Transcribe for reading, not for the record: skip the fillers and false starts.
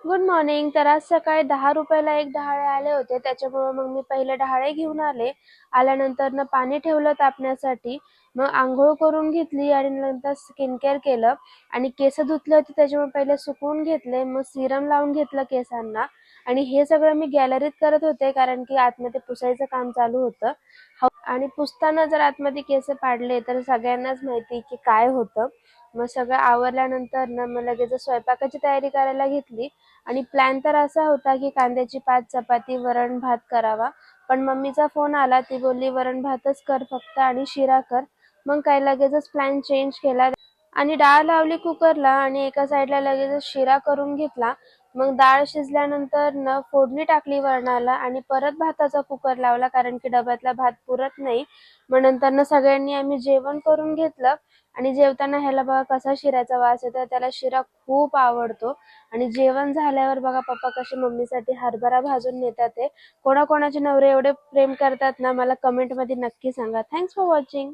Good morning. तर आज सकाळी 10 रुपयाला एक डहाळे आले होते, त्याच्यामुळे मग मी पहिले डहाळे घेऊन आले. आल्यानंतर ना पाणी ठेवलं तापण्यासाठी. मग आंघोळ करून घेतली आणि नंतर स्किन केअर केलं आणि केस धुतले होते, त्याच्यामुळे पहिले सुकवून घेतले. मग सिरम लावून घेतलं केसांना आणि हे सगळं मी गॅलरीत करत होते, कारण की आतमध्ये पुसायचं काम चालू होतं. आणि पुसताना जर आतमध्ये केस पाडले तर सगळ्यांनाच माहिती की काय होतं. मग सगळं आवरल्यानंतर ना मग लगेच स्वयंपाकाची तयारी करायला घेतली आणि प्लॅन तर असा होता की कांद्याची 5 चपाती वरण भात करावा, पण मम्मीचा फोन आला. ती बोलली वरण भातच कर फक्त आणि शिरा कर. मग काय लगेचच प्लॅन चेंज केला आणि डाळ लावली कुकरला आणि एका साईडला लगेचच शिरा करून घेतला. मग डाळ शिजल्यानंतर न फोडणी टाकली वरणाला आणि परत भाताचा कुकर लावला, कारण की डब्यातला भात पुरत नाही. मग नंतर न सगळ्यांनी आम्ही जेवण करून घेतलं आणि जेवताना ह्याला बघा कसा शिऱ्याचा वास येतो, त्याला शिरा खूप आवडतो. आणि जेवण झाल्यावर बघा पप्पा कसे मम्मीसाठी हरभरा भाजून नेतात. ते कोणाकोणाचे नवरे एवढे प्रेम करतात ना, मला कमेंट मध्ये नक्की सांगा. Thanks for watching.